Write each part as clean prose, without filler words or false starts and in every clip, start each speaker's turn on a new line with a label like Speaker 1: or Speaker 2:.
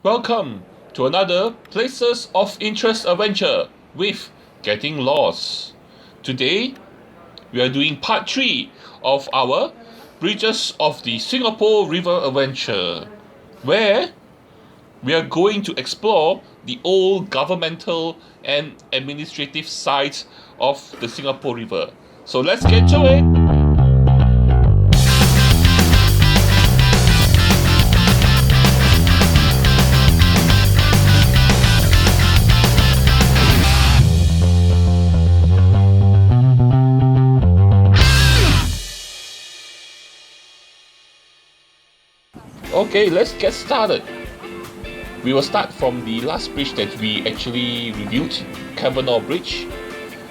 Speaker 1: Welcome to another Places of Interest adventure with Getting Lost. Today, we are doing part 3 of our Bridges of the Singapore River adventure, where we are going to explore the old governmental and administrative sides of the Singapore River. So let's get to it! Okay, let's get started. We will start from the last bridge that we actually reviewed, Cavenagh Bridge.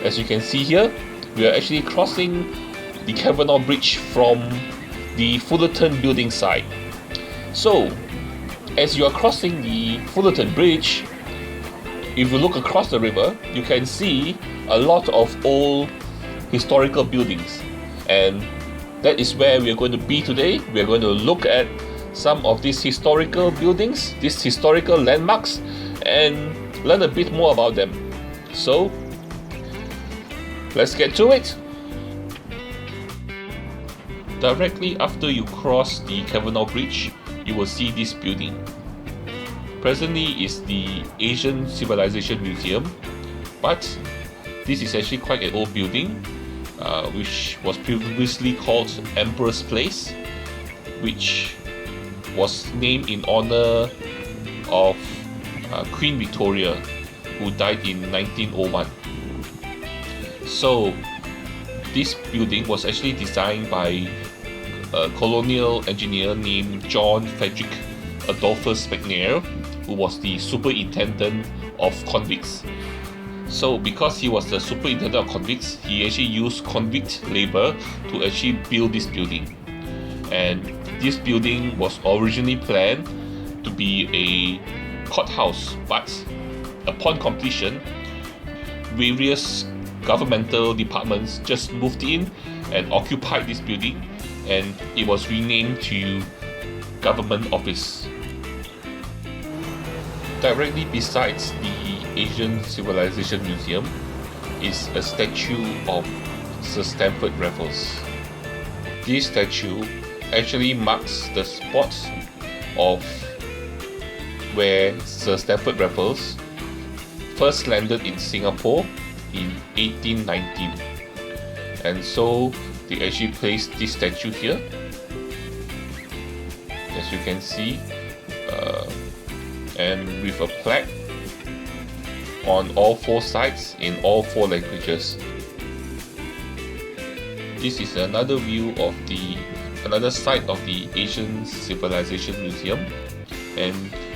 Speaker 1: As you can see here, we are actually crossing the Cavenagh Bridge from the Fullerton building site. So, as you are crossing the Fullerton Bridge, if you look across the river, you can see a lot of old historical buildings. And that is where we are going to be today. We are going to look at some of these historical buildings, these historical landmarks, and learn a bit more about them. So, let's get to it. Directly after you cross the Cavenagh Bridge, you will see this building. Presently is the Asian Civilization Museum, but this is actually quite an old building, which was previously called Emperor's Place, which was named in honor of Queen Victoria, who died in 1901. So this building was actually designed by a colonial engineer named John Frederick Adolphus McNair, who was the superintendent of convicts. So because he was the superintendent of convicts, he actually used convict labor to actually build this building. And this building was originally planned to be a courthouse, but upon completion, various governmental departments just moved in and occupied this building, and it was renamed to Government Office. Directly besides the Asian Civilization Museum is a statue of Sir Stamford Raffles. This statue actually marks the spot of where Sir Stamford Raffles first landed in Singapore in 1819. And so they actually placed this statue here, as you can see, and with a plaque on all four sides in all four languages. This is another view of another side of the Asian Civilization Museum, and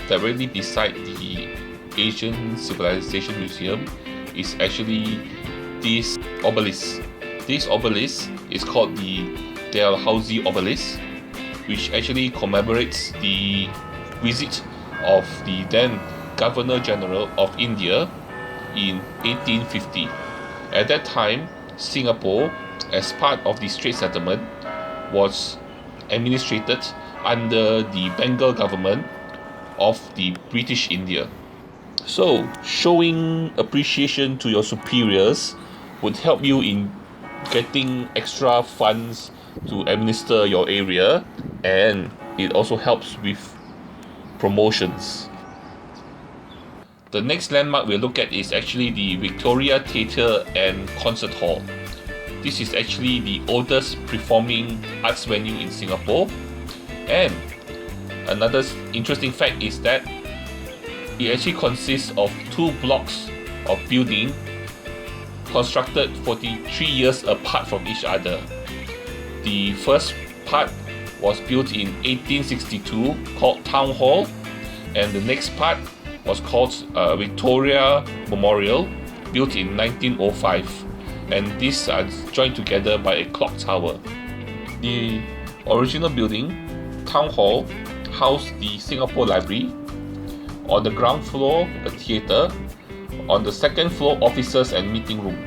Speaker 1: directly beside the Asian Civilization Museum is actually this obelisk. This obelisk is called the Dalhousie Obelisk, which actually commemorates the visit of the then Governor General of India in 1850. At that time, Singapore, as part of the Straits Settlement, was administrated under the Bengal government of the British India. So, showing appreciation to your superiors would help you in getting extra funds to administer your area, and it also helps with promotions. The next landmark we'll look at is actually the Victoria Theatre and Concert Hall. This is actually the oldest performing arts venue in Singapore, and another interesting fact is that it actually consists of two blocks of building constructed 43 years apart from each other. The first part was built in 1862 called Town Hall, and the next part was called Victoria Memorial, built in 1905. And these are joined together by a clock tower. The original building, Town Hall, housed the Singapore Library. On the ground floor, a theatre. On the second floor, offices and meeting room.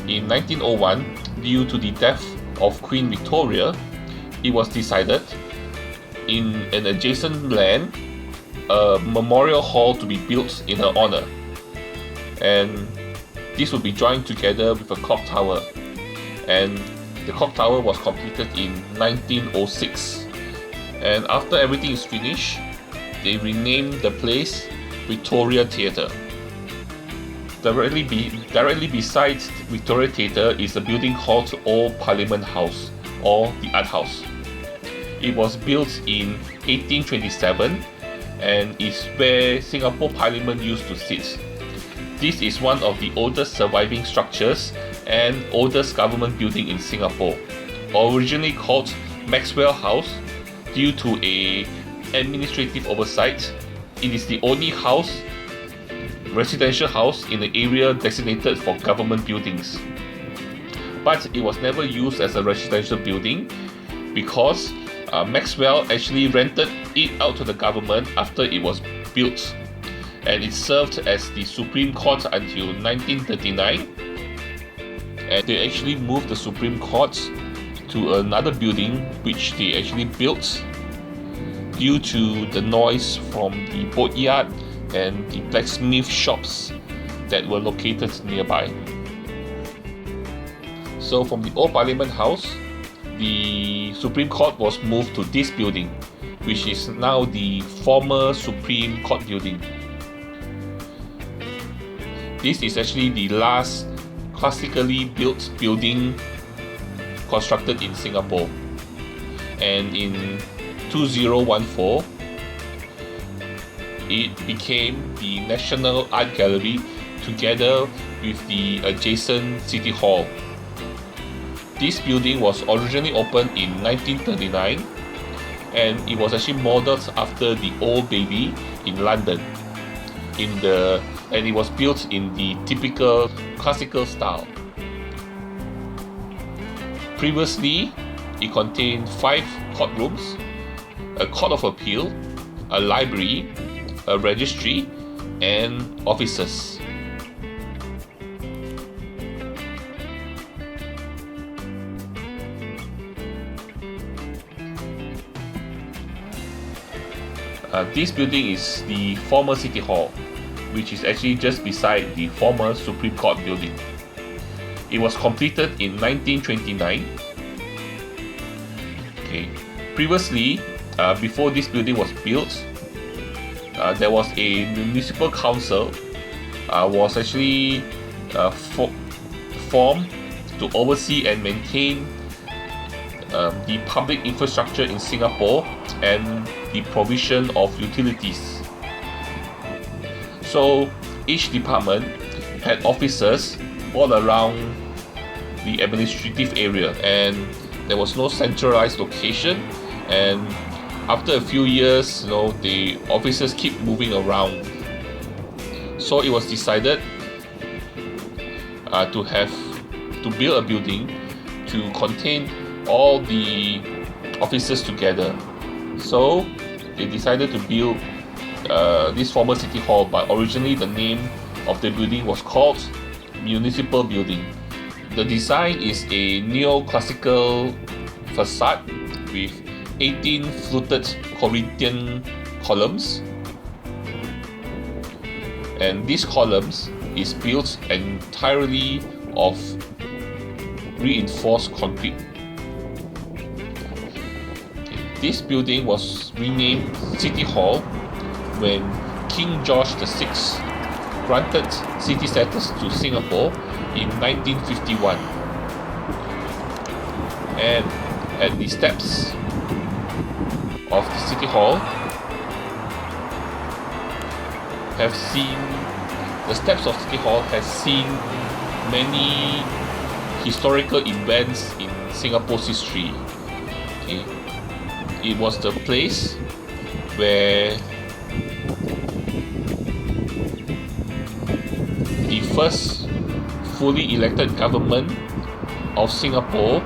Speaker 1: In 1901, due to the death of Queen Victoria, it was decided in an adjacent land a memorial hall to be built in her honor, and this would be joined together with a clock tower, and the clock tower was completed in 1906. And after everything is finished, they renamed the place Victoria Theatre. Directly beside Victoria Theatre is a building called Old Parliament House, or the Art House. It was built in 1827 and is where Singapore Parliament used to sit. This is one of the oldest surviving structures and oldest government building in Singapore. Originally called Maxwell House due to an administrative oversight, it is the only residential house in the area designated for government buildings. But it was never used as a residential building because Maxwell actually rented it out to the government after it was built, and it served as the Supreme Court until 1939. And they actually moved the Supreme Court to another building which they actually built due to the noise from the boatyard and the blacksmith shops that were located nearby. So from the Old Parliament House, the Supreme Court was moved to this building, which is now the former Supreme Court building. This is actually the last classically built building constructed in Singapore, and in 2014 it became the National Art Gallery together with the adjacent City Hall. This building was originally opened in 1939 and it was actually modelled after the Old Bailey in London, and it was built in the typical classical style. Previously, it contained 5 courtrooms, a court of appeal, a library, a registry, and offices. This building is the former City Hall, which is actually just beside the former Supreme Court building. It was completed in 1929. Okay. Previously, before this building was built, there was a municipal council was actually formed to oversee and maintain the public infrastructure in Singapore and the provision of utilities. So each department had offices all around the administrative area, and there was no centralized location, and after a few years, the offices keep moving around. So it was decided to build a building to contain all the offices together. So they decided to build this former City Hall, but originally the name of the building was called Municipal Building. The design is a neoclassical facade with 18 fluted Corinthian columns, and these columns is built entirely of reinforced concrete. This building was renamed City Hall when King George VI granted city status to Singapore in 1951. And at the steps of the City Hall have seen many historical events in Singapore's history. Okay. It was the place where the first fully elected government of Singapore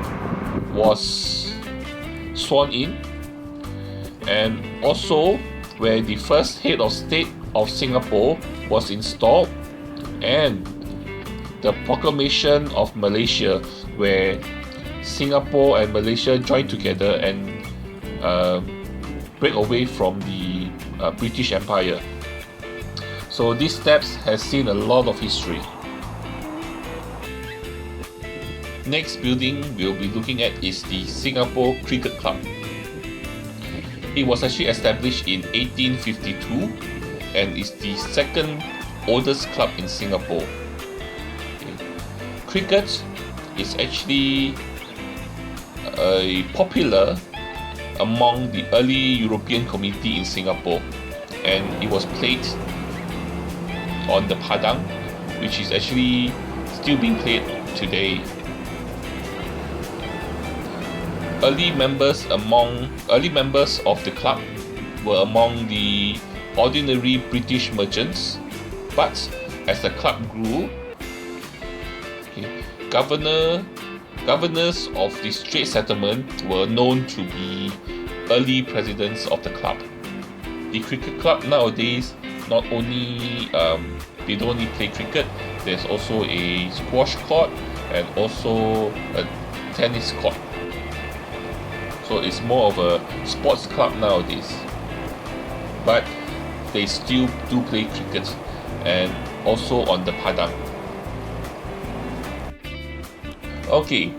Speaker 1: was sworn in, and also where the first head of state of Singapore was installed, and the proclamation of Malaysia, where Singapore and Malaysia joined together and break away from the British Empire. So these steps has seen a lot of history. Next building we'll be looking at is the Singapore Cricket Club. It was actually established in 1852 and is the second oldest club in Singapore. Cricket is actually popular among the early European community in Singapore, and it was played on the Padang, which is actually still being played today. Early members of the club were among the ordinary British merchants, but as the club grew, governors of the Strait Settlement were known to be early presidents of the club. The cricket club nowadays not only they don't only play cricket, there's also a squash court and also a tennis court. So it's more of a sports club nowadays, but they still do play cricket and also on the Padang. Okay,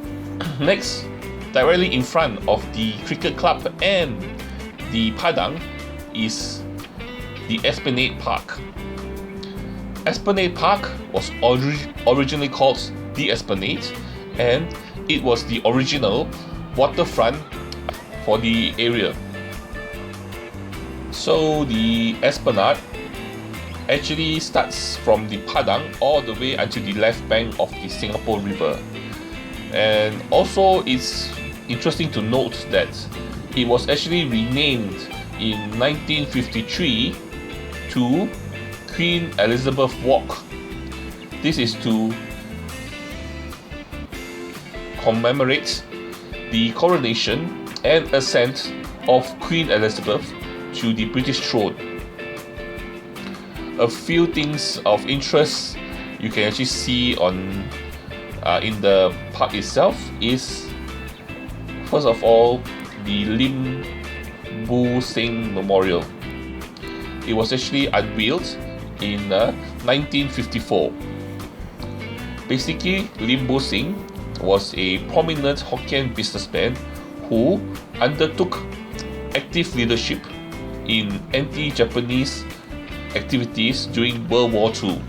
Speaker 1: next, directly in front of the cricket club and the Padang is the Esplanade Park. Esplanade Park was originally called the Esplanade, and it was the original waterfront for the area. So the Esplanade actually starts from the Padang all the way until the left bank of the Singapore River. And also it's interesting to note that it was actually renamed in 1953 to Queen Elizabeth Walk. This is to commemorate the coronation and ascent of Queen Elizabeth to the British throne. A few things of interest you can actually see on in the park itself is, first of all, the Lim Bo Seng Memorial. It was actually unveiled in 1954. Basically, Lim Bo Seng was a prominent Hokkien businessman who undertook active leadership in anti-Japanese activities during World War II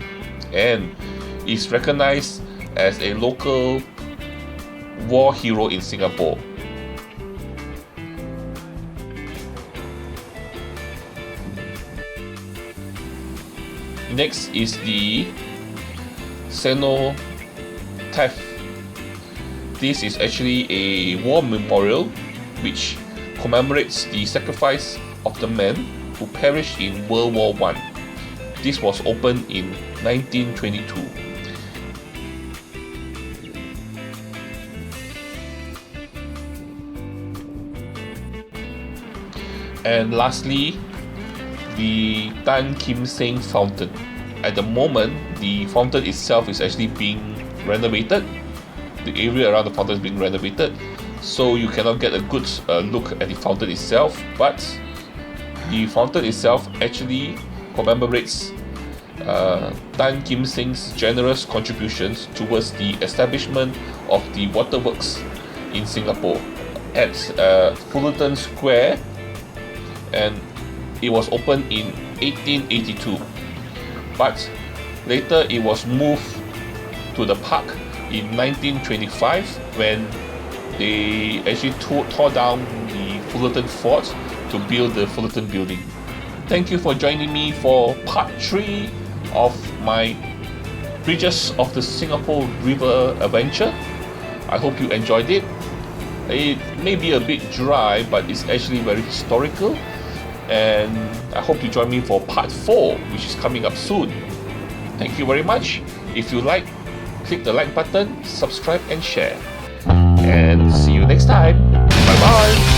Speaker 1: and is recognized as a local war hero in Singapore. Next is the Cenotaph. This is actually a war memorial which commemorates the sacrifice of the men who perished in World War I. This was opened in 1922. And lastly, the Tan Kim Seng Fountain. At the moment, the fountain itself is actually being renovated. The area around the fountain is being renovated, so you cannot get a good look at the fountain itself, but the fountain itself actually commemorates Tan Kim Seng's generous contributions towards the establishment of the waterworks in Singapore at Fullerton Square, and it was opened in 1882, but later it was moved to the park in 1925 when they actually tore down the Fullerton Fort to build the Fullerton building. Thank you for joining me for part 3 of my Bridges of the Singapore River adventure. I hope you enjoyed it. It may be a bit dry, but it's actually very historical, and I hope you join me for part 4, which is coming up soon. Thank you very much. If you like, click the like button, subscribe and share. And see you next time. Bye bye.